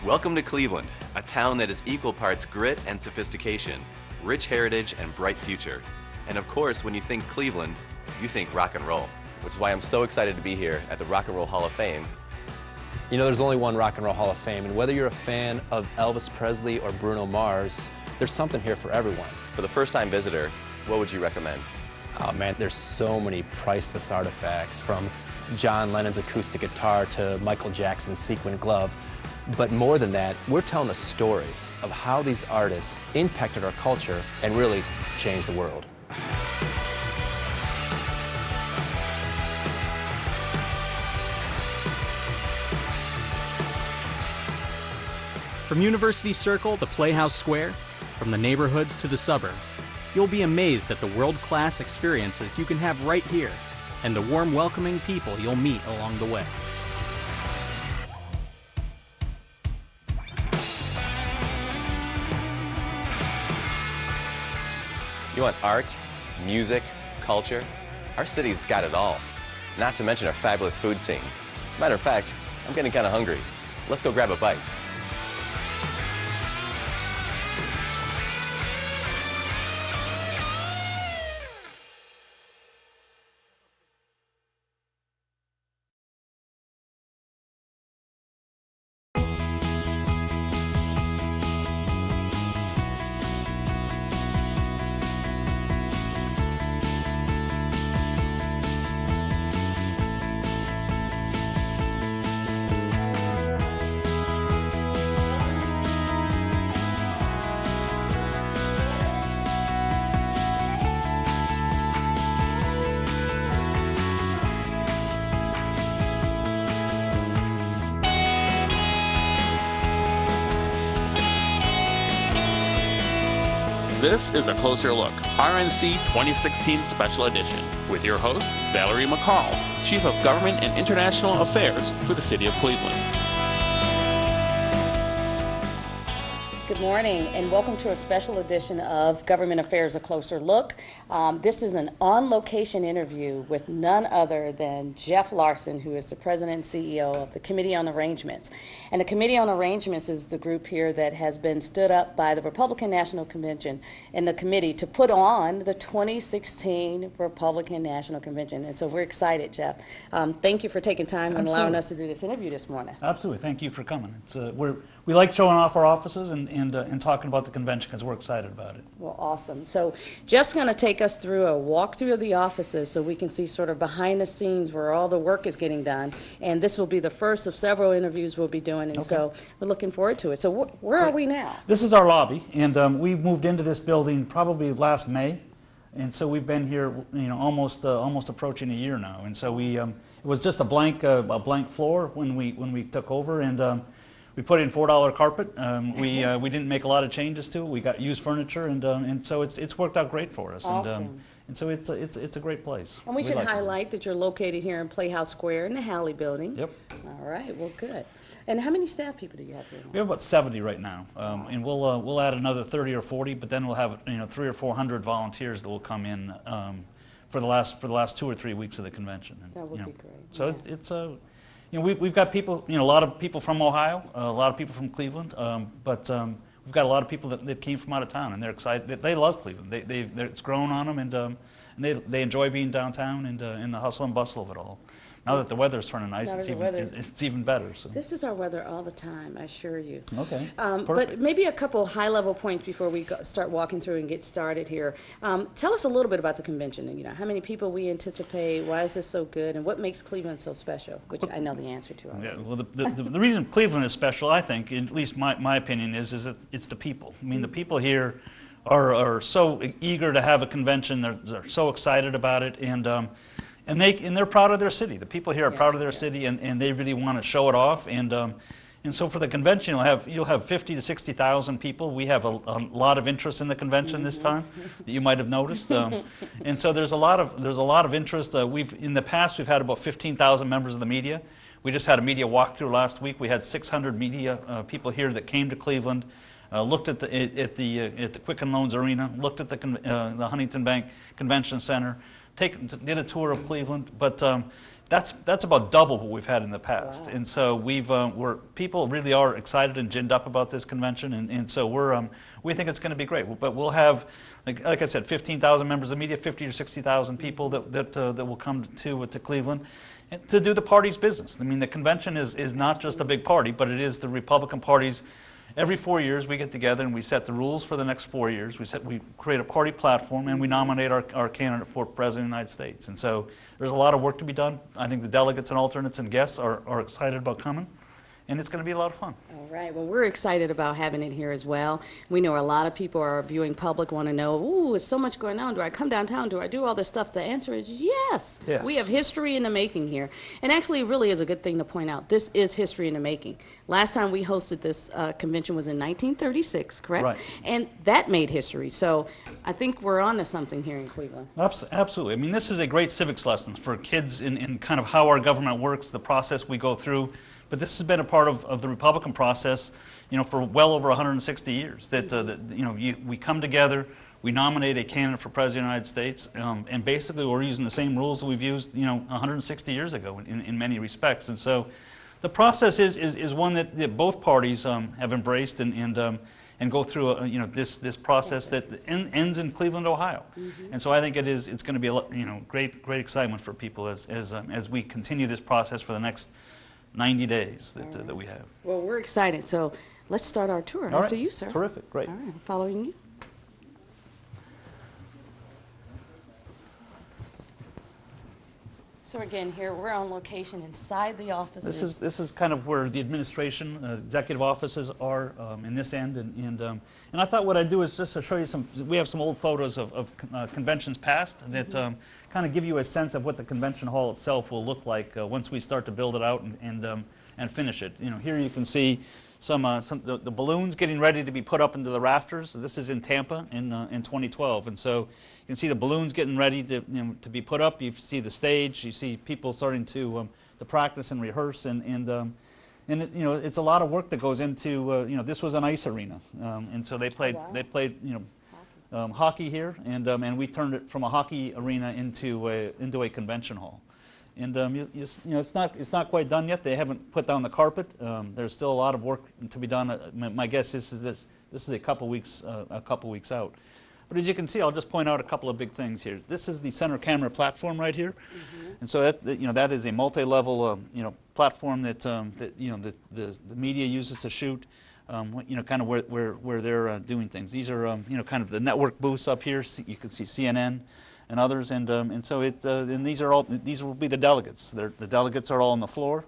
Welcome to Cleveland, a town that is equal parts grit and sophistication, rich heritage and bright future. And of course, when you think Cleveland, you think rock and roll, which is why I'm so excited to be here at the Rock and Roll Hall of Fame. You know, there's only one Rock and Roll Hall of Fame, and whether you're a fan of Elvis Presley or Bruno Mars, there's something here for everyone. For the first-time visitor, what would you recommend? Oh man, there's so many priceless artifacts, from John Lennon's acoustic guitar to Michael Jackson's sequin glove. But more than that, we're telling the stories of how these artists impacted our culture and really changed the world. From University Circle to Playhouse Square, from the neighborhoods to the suburbs, you'll be amazed at the world-class experiences you can have right here and the warm, welcoming people you'll meet along the way. You want art, music, culture? Our city's got it all. Not to mention our fabulous food scene. As a matter of fact, I'm getting kind of hungry. Let's go grab a bite. This is A Closer Look, RNC 2016 Special Edition, with your host, Valarie McCall, Chief of Government and International Affairs for the City of Cleveland. Good morning, and welcome to a special edition of Government Affairs, A Closer Look. This is an on-location interview with none other than Jeff Larson, who is the President and CEO of the Committee on Arrangements. And the Committee on Arrangements is the group here that has been stood up by the Republican National Convention and the committee to put on the 2016 Republican National Convention. And so we're excited, Jeff. Thank you for taking time and allowing us to do this interview this morning. Absolutely. Thank you for coming. It's, we like showing off our offices and talking about the convention because we're excited about it. Well, awesome. So Jeff's going to take us through a walkthrough of the offices so we can see sort of behind the scenes where all the work is getting done. And this will be the first of several interviews we'll be doing, and so we're looking forward to it. So where are we now? This is our lobby, and we moved into this building probably last May, and so we've been here, you know, almost approaching a year now. And so we it was just a blank floor when we took over, and we put in $4 carpet. We didn't make a lot of changes to it. We got used furniture, and so it's worked out great for us. Awesome. And so it's a great place. And we should highlight that you're located here in Playhouse Square in the Halley Building. Yep. All right. Well, good. And how many staff people do you have here? We have about 70 right now, and we'll add another 30 or 40, but then we'll have 300 or 400 volunteers that will come in for the last 2 or 3 weeks of the convention. And, that would be great. So yeah. It's we've got people, a lot of people from Ohio, a lot of people from Cleveland, but we've got a lot of people that came from out of town, and they're excited. They love Cleveland. It's grown on them, and they enjoy being downtown and in the hustle and bustle of it all. Now that the weather's turning nice, it's even better. So. This is our weather all the time, I assure you. Okay, but maybe a couple high-level points before we start walking through and get started here. Tell us a little bit about the convention, and how many people we anticipate, why is this so good, and what makes Cleveland so special, which I know the answer to already. Yeah, well, the reason Cleveland is special, I think, at least my opinion, is that it's the people. I mean, the people here are so eager to have a convention. They're so excited about it, and they're proud of their city. The people here are proud of their city, and they really want to show it off. And so for the convention, you'll have 50 to 60,000 people. We have a lot of interest in the convention this time that you might have noticed. And so there's a lot of interest. In the past we've had about 15,000 members of the media. We just had a media walkthrough last week. We had 600 media people here that came to Cleveland. Looked at the Quicken Loans Arena, looked at the Huntington Bank Convention Center, did a tour of Cleveland, but that's about double what we've had in the past. Wow. And so people really are excited and ginned up about this convention, and so we think it's going to be great. But we'll have, like I said, 15,000 members of the media, 50 or 60,000 people that will come to Cleveland to do the party's business. I mean, the convention is not just a big party, but it is the Republican Party's. Every 4 years we get together and we set the rules for the next 4 years. We create a party platform and we nominate our candidate for President of the United States. And so there's a lot of work to be done. I think the delegates and alternates and guests are excited about coming. And it's going to be a lot of fun. All right. Well, we're excited about having it here as well. We know a lot of people, our viewing public, want to know, ooh, there's so much going on. Do I come downtown? Do I do all this stuff? The answer is yes. Yes. We have history in the making here. And actually, it really is a good thing to point out. This is history in the making. Last time we hosted this convention was in 1936, correct? Right. And that made history. So I think we're on to something here in Cleveland. Absolutely. I mean, this is a great civics lesson for kids in kind of how our government works, the process we go through. But this has been a part of the Republican process, for well over 160 years. We come together, we nominate a candidate for President of the United States, and basically we're using the same rules that we've used, 160 years ago in many respects. And so, the process is one that both parties have embraced and go through this process that ends in Cleveland, Ohio. And so I think it's going to be great excitement for people as we continue this process for the next 90 days that we have. Well, we're excited. So let's start our tour. All After right. you, sir. Terrific. Great. All right. I'm following you. So again, here we're on location inside the offices. This is kind of where the administration, executive offices are in this end, and I thought what I'd do is just to show you some. We have some old photos of conventions past that kind of give you a sense of what the convention hall itself will look like once we start to build it out and finish it. Here you can see the balloons getting ready to be put up into the rafters. This is in Tampa in 2012, and so you can see the balloons getting ready to be put up. You see the stage. You see people starting to practice and rehearse, and it's a lot of work that goes into. This was an ice arena, and so they played hockey here, and we turned it from a hockey arena into a convention hall. And it's not quite done yet. They haven't put down the carpet. There's still a lot of work to be done. My guess is this is a couple weeks out. But as you can see, I'll just point out a couple of big things here. This is the center camera platform right here, and so that is a multi-level platform that the media uses to shoot. Kind of where they're doing things. These are kind of the network booths up here. You can see CNN. And others, and so these will be the delegates. The delegates are all on the floor,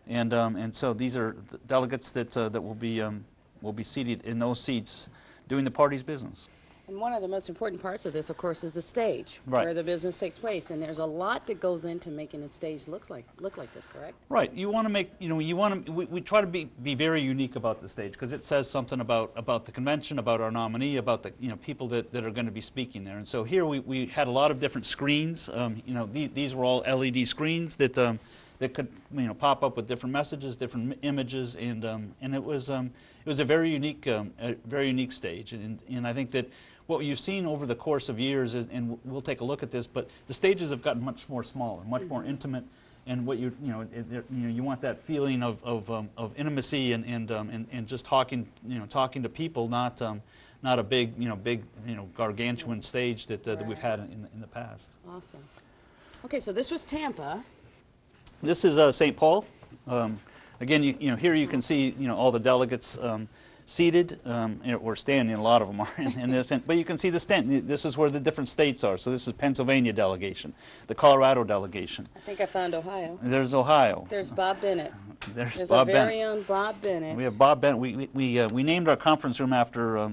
and so these are the delegates that will be seated in those seats, doing the party's business. And one of the most important parts of this, of course, is the stage, right, where the business takes place. And there's a lot that goes into making a stage look like this, correct? Right. You want to make, we try to be very unique about the stage because it says something about the convention, about our nominee, about the people that are going to be speaking there. And so here we had a lot of different screens. These were all LED screens that could pop up with different messages, different images, and it was a very unique stage. And I think that what you've seen over the course of years is, and we'll take a look at this, but the stages have gotten much more smaller, much more intimate, and what you want that feeling of intimacy and just talking to people, not a big gargantuan stage that we've had in the past. Awesome. Okay, so this was Tampa. This is St. Paul. Again, here you can see all the delegates seated or standing. A lot of them are in this, but you can see the stand. This is where the different states are. So this is Pennsylvania delegation, the Colorado delegation. I think I found Ohio. There's Ohio. There's Bob Bennett. There's Bob our very own Bob Bennett. We have Bob Bennett. We named our conference room after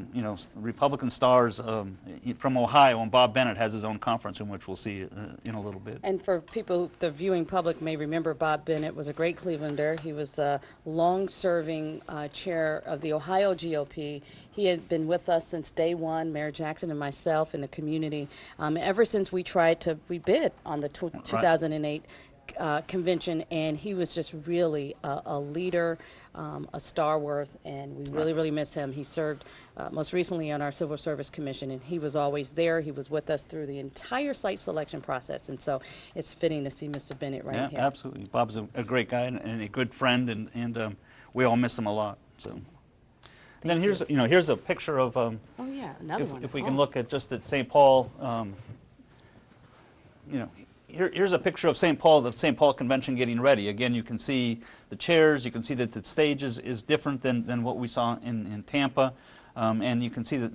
Republican stars from Ohio, and Bob Bennett has his own conference room, which we'll see in a little bit. And for people, the viewing public may remember, Bob Bennett was a great Clevelander. He was a long-serving chair of the Ohio GOP. He had been with us since day one, Mayor Jackson and myself in the community, ever since we bid on the 2008 convention, and he was just really a leader, a stalwart, and we really, really miss him. He served most recently on our Civil Service Commission, and he was always there. He was with us through the entire site selection process, and so it's fitting to see Mr. Bennett right here. Absolutely. Bob's a great guy and a good friend, and we all miss him a lot. So. And then here's a picture of oh yeah, another one. If we can look at just at St. Paul, here's a picture of St. Paul, the St. Paul Convention getting ready. Again, you can see the chairs, you can see that the stage is different than what we saw in Tampa, and you can see that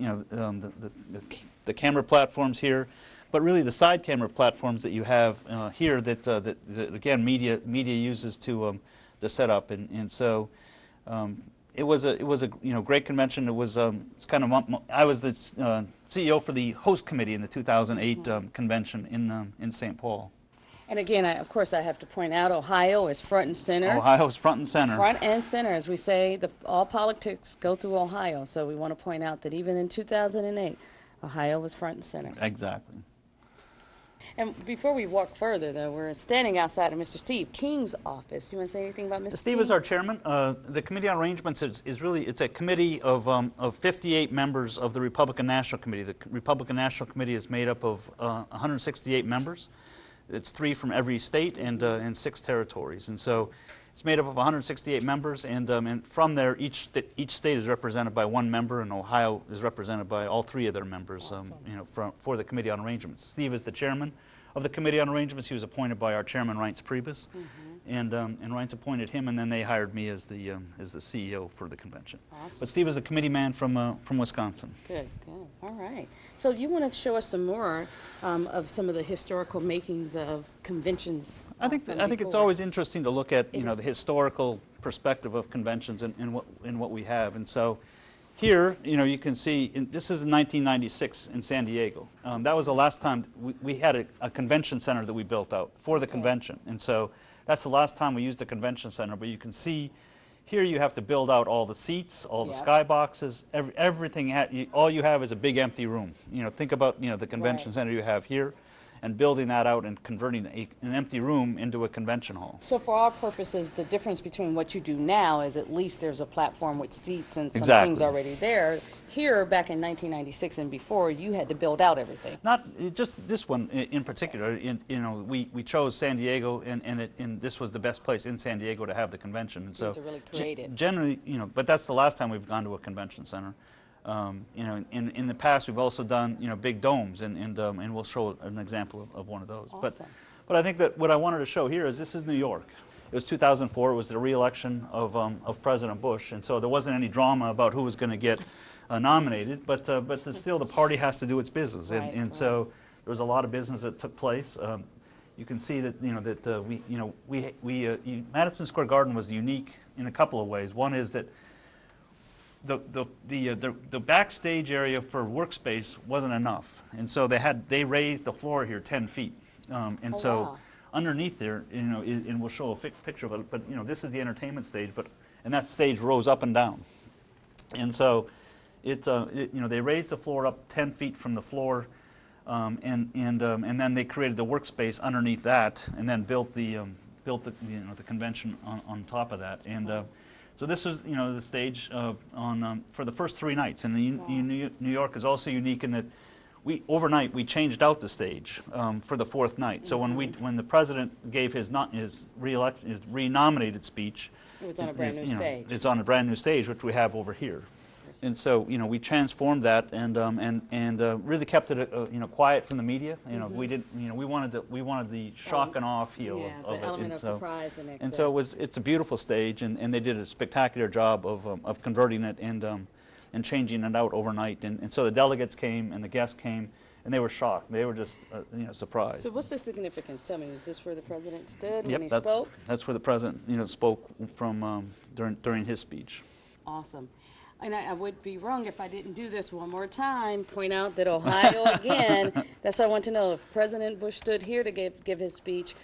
the camera platforms here, but really the side camera platforms that you have here that again media uses to set up, and so. It was a great convention. It was it's kind of I was the CEO for the host committee in the 2008 convention in St. Paul. And again, of course, I have to point out Ohio is front and center. Ohio is front and center. Front and center, as we say, all politics go through Ohio. So we want to point out that even in 2008, Ohio was front and center. Exactly. And before we walk further, though, we're standing outside of Mr. Steve King's office. You want to say anything about Mr. Steve King? is our chairman. The Committee on Arrangements is really, it's a committee of 58 members of the Republican National Committee. The Republican National Committee is made up of 168 members. It's 3 from every state and 6 territories. And so it's made up of 168 members, and from there, each state is represented by 1 member, and Ohio is represented by all 3 of their members. Awesome. For the Committee on Arrangements. Steve is the chairman of the Committee on Arrangements. He was appointed by our chairman, Reince Priebus, and Reince appointed him, and then they hired me as the CEO for the convention. Awesome. But Steve is a committee man from Wisconsin. Good. All right. So you want to show us some more of some of the historical makings of conventions? I think it's always interesting to look at the historical perspective of conventions and what we have, and so here you can see this is in 1996 in San Diego. That was the last time we had a convention center that we built out for the convention, and so that's the last time we used a convention center. But you can see here you have to build out all the seats, all the skyboxes, everything. All you have is a big empty room. Think about the convention center you have here, and building that out and converting an empty room into a convention hall. So for our purposes, the difference between what you do now is at least there's a platform with seats and some things already there. Here, back in 1996 and before, you had to build out everything. Not just this one in particular. We chose San Diego, and this was the best place in San Diego to have the convention. And so to really create it. Generally, but that's the last time we've gone to a convention center. In the past, we've also done big domes, and we'll show an example of one of those. Awesome. But I think that what I wanted to show here is this is New York. It was 2004. It was the re-election of President Bush, and so there wasn't any drama about who was going to get nominated. But still, the party has to do its business, and so there was a lot of business that took place. You can see that Madison Square Garden was unique in a couple of ways. One is that the backstage area for workspace wasn't enough, and so they raised the floor here 10 feet, and so underneath there, and we'll show a picture of it. But this is the entertainment stage, and that stage rose up and down, and so they raised the floor up 10 feet from the floor, and then they created the workspace underneath that, and then built the convention on top of that, and. So this was, the stage for the first 3 nights, and New York is also unique in that overnight we changed out the stage for the 4th night. So when the president gave his re-nominated speech, it was on a brand new stage. It's on a brand new stage, which we have over here. And so we transformed that and really kept it quiet from the media. We didn't we wanted the shock and awe feel of the it. element of surprise and so it's a beautiful stage, and they did a spectacular job of converting it and changing it out overnight. And so the delegates came and the guests came, and they were shocked. They were just surprised. So what's the significance? Tell me, is this where the president stood Yep, when he spoke? That's where the president spoke from during his speech. Awesome. And I would be wrong if I didn't do this one more time, point out that Ohio, again, that's what I want to know. If President Bush stood here to give his speech,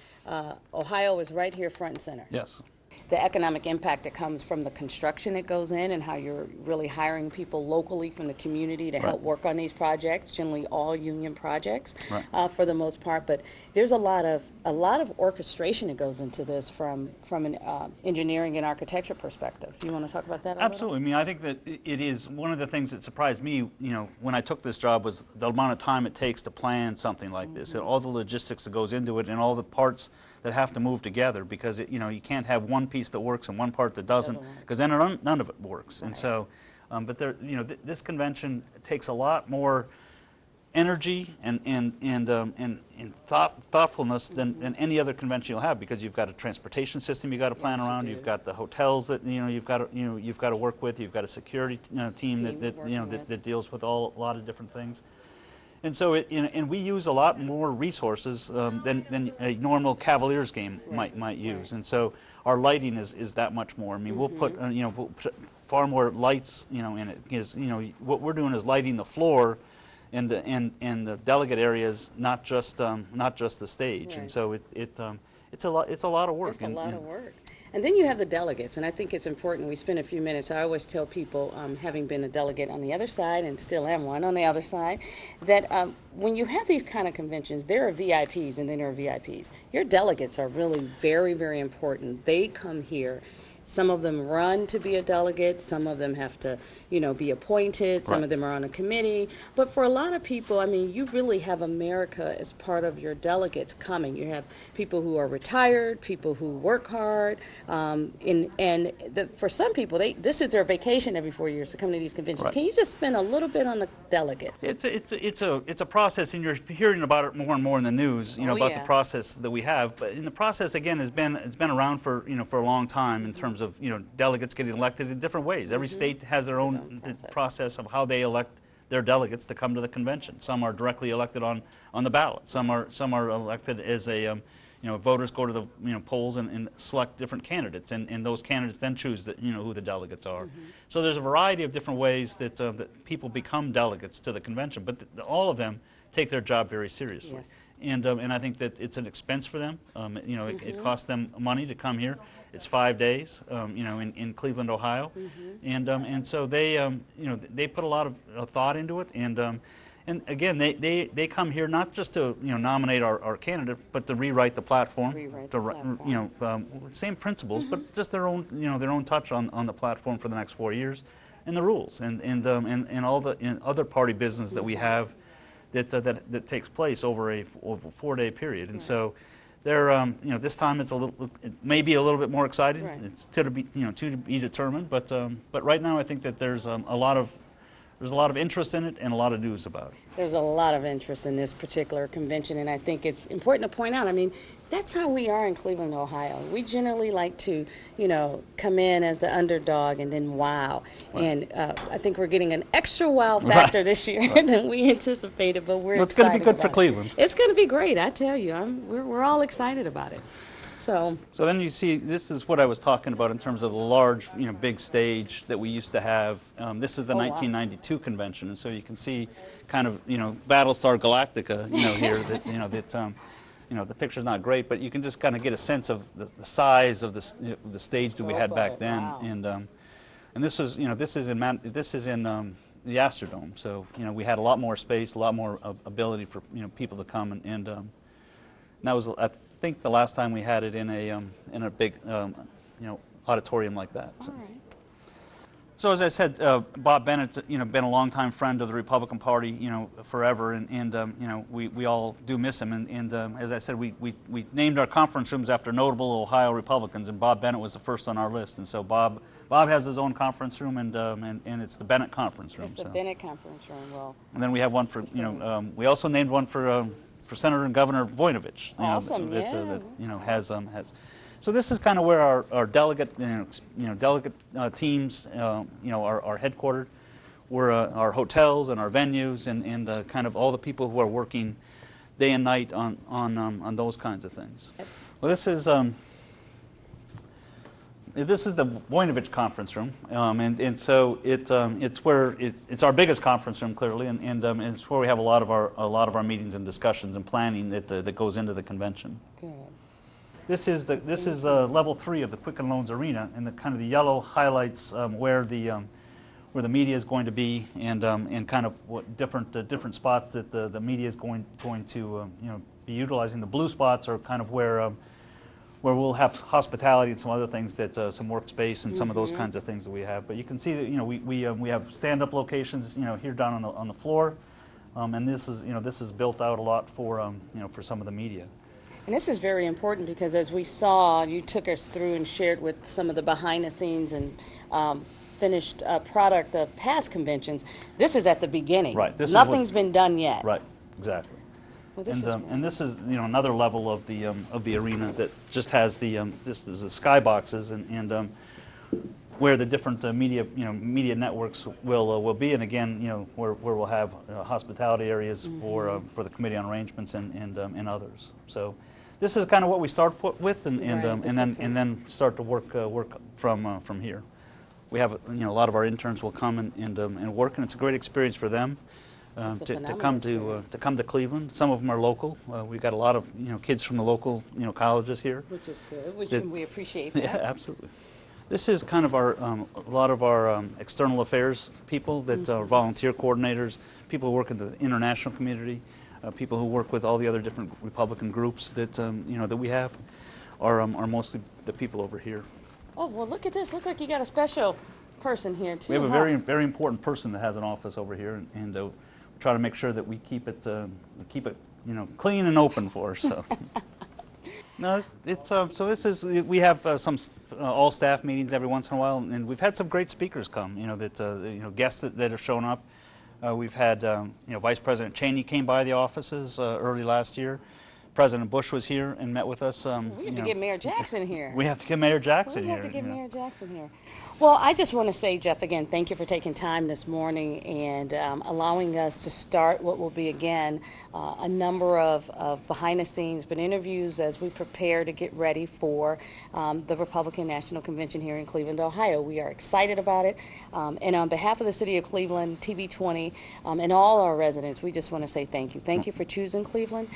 Ohio was right here front and center. Yes. the economic impact that comes from the construction that goes in and how you're really hiring people locally from the community to help work on these projects, generally all union projects for the most part. But there's a lot of orchestration that goes into this from an engineering and architecture perspective. Do you want to talk about that a Absolutely. I mean, I think that it is one of the things that surprised me, when I took this job, was the amount of time it takes to plan something like this, and all the logistics that goes into it, and all the parts that have to move together, because you can't have one piece that works and one part that doesn't, because then none of it works. And so, but there, this convention takes a lot more energy and thoughtfulness than any other convention you'll have, because you've got a transportation system you got to plan around. You've got the hotels that you've got to work with. You've got a security team that deals with a lot of different things. And so, and we use a lot more resources than a normal Cavaliers game might use. And so, our lighting is that much more. I mean, we'll put we'll put far more lights in it. Because what we're doing is lighting the floor and the delegate areas, not just the stage. And so it's a lot of work. It's a lot of work. And then you have the delegates, and I think it's important. We spend a few minutes. I always tell people, having been a delegate on the other side and still am one on the other side, that when you have these kind of conventions, there are VIPs and then there are VIPs. Your delegates are really very, very important. They come here. Some of them run to be a delegate. Some of them have to, be appointed. Some of them are on a committee. But for a lot of people, I mean, you really have America as part of your delegates coming. You have people who are retired, people who work hard, for some people, this is their vacation every 4 years to come to these conventions. Right. Can you just spend a little bit on the delegates? It's a process, and you're hearing about it more and more in the news. About the process that we have. But in the process, again, it's been around for a long time in terms of delegates getting elected in different ways. Every state has their own process of how they elect their delegates to come to the convention. Some are directly elected on the ballot. Some are elected as voters go to the polls and select different candidates, and those candidates then choose who the delegates are. So there's a variety of different ways that people become delegates to the convention, but all of them take their job very seriously. Yes. And I think that it's an expense for them. It costs them money to come here. It's 5 days, in Cleveland, Ohio, and so they put a lot of thought into it. And again, they come here not just to nominate our candidate, but to rewrite the platform. Same principles, but just their own touch on the platform for the next 4 years, and the rules and all the other party business that we have. That takes place over a 4-day period, and so they're this time it may be a little bit more exciting. Right. It's to be determined, but right now I think that there's a lot of interest in it and a lot of news about it. There's a lot of interest in this particular convention, and I think it's important to point out, I mean, that's how we are in Cleveland, Ohio. We generally like to, come in as the underdog and then wow. Right. And I think we're getting an extra wow factor this year than we anticipated, but we're excited. It's going to be good for Cleveland. It's going to be great, I tell you. We're all excited about it. So then you see, this is what I was talking about in terms of the large, big stage that we used to have. This is the 1992 convention, and so you can see kind of, Battlestar Galactica, here that, the picture's not great, but you can just kind of get a sense of the size of the stage that we had back then. Wow. And this is, this is in the Astrodome, so we had a lot more space, a lot more ability for people to come, and that was, I think, the last time we had it in a big auditorium like that. So. All right. So as I said, Bob Bennett's been a longtime friend of the Republican Party forever, and we all do miss him. And as I said, we named our conference rooms after notable Ohio Republicans, and Bob Bennett was the first on our list. And so Bob has his own conference room, and it's the Bennett Conference Room. It's the Bennett Conference Room. Well. And then we have one for we also named one for Senator and Governor Voinovich. Awesome. That has. So this is kind of where our delegate teams are headquartered. We're our hotels and our venues and kind of all the people who are working day and night on those kinds of things. Well, this is the Voinovich conference room, and so it's where it's our biggest conference room clearly, and it's where we have a lot of our meetings and discussions and planning that goes into the convention. Good. This is level 3 of the Quicken Loans Arena, and the kind of the yellow highlights where the media is going to be, and kind of what different spots that the media is going to be utilizing. The blue spots are kind of where we'll have hospitality and some other things, that some workspace and some of those kinds of things that we have. But you can see that we have stand-up locations here down on the floor, and this is built out a lot for for some of the media. And this is very important because, as we saw, you took us through and shared with some of the behind the scenes and finished product of past conventions. This is at the beginning. Right. Nothing's been done yet. Right. Exactly. Well, this And this is another level of the arena that just has this is the skyboxes and where the different media networks will be, and again where we'll have hospitality areas for the Committee on Arrangements and others. So this is kind of what we start with, and then start to work from here. We have a lot of our interns will come and work, and it's a great experience for them. To come to Cleveland. Some of them are local. We've got a lot of kids from the local colleges here, which is good. We appreciate that. Yeah, absolutely. This is kind of a lot of our external affairs people that are volunteer coordinators, people who work in the international community, people who work with all the other different Republican groups that that we have, are mostly the people over here. Oh well, look at this. Look like you got a special person here too. We have a very important person that has an office over here, and try to make sure that we keep it clean and open for us. So. No, it's so this is we have some all staff meetings every once in a while, and we've had some great speakers come. Guests that have shown up. We've had Vice President Cheney came by the offices early last year. President Bush was here and met with us. We have to get Mayor Jackson here. We have to get Mayor Jackson here. We have to get Mayor Jackson here. Well, I just want to say, Jeff, again, thank you for taking time this morning and allowing us to start what will be, again, a number of behind the scenes, but interviews as we prepare to get ready for the Republican National Convention here in Cleveland, Ohio. We are excited about it. And on behalf of the City of Cleveland, TV20, and all our residents, we just want to say thank you. Thank you for choosing Cleveland.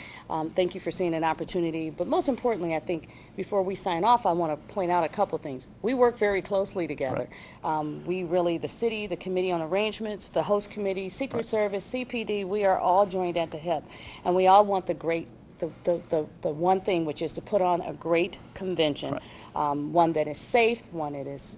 Thank you for seeing an opportunity. But most importantly, I think before we sign off, I want to point out a couple things. We work very closely together. Right. We really, the city, the Committee on Arrangements, the host committee, Secret Service, CPD, we are all joined at the hip. And we all want the one thing, which is to put on a great convention, one that is safe, one that is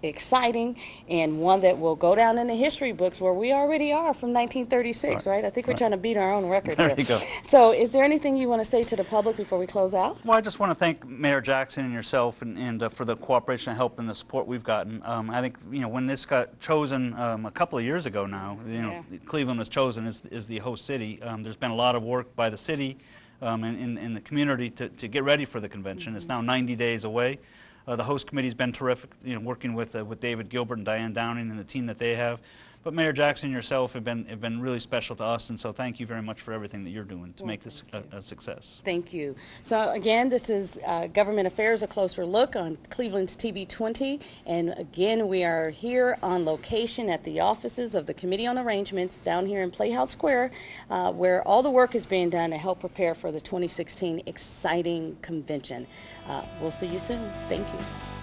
exciting, and one that will go down in the history books where we already are from 1936, right? I think we're trying to beat our own record there. There You go. So is there anything you want to say to the public before we close out? Well, I just want to thank Mayor Jackson and yourself and for the cooperation and help and the support we've gotten. I think when this got chosen a couple of years ago now, Cleveland was chosen as the host city. There's been a lot of work by the city in the community to get ready for the convention. It's now 90 days away. The host committee's been terrific, working with David Gilbert and Diane Downing and the team that they have. But Mayor Jackson and yourself have been really special to us, and so thank you very much for everything that you're doing to make this a success. Thank you. So again, this is Government Affairs, a closer look on Cleveland's TV20, and again, we are here on location at the offices of the Committee on Arrangements down here in Playhouse Square, where all the work is being done to help prepare for the 2016 exciting convention. We'll see you soon. Thank you.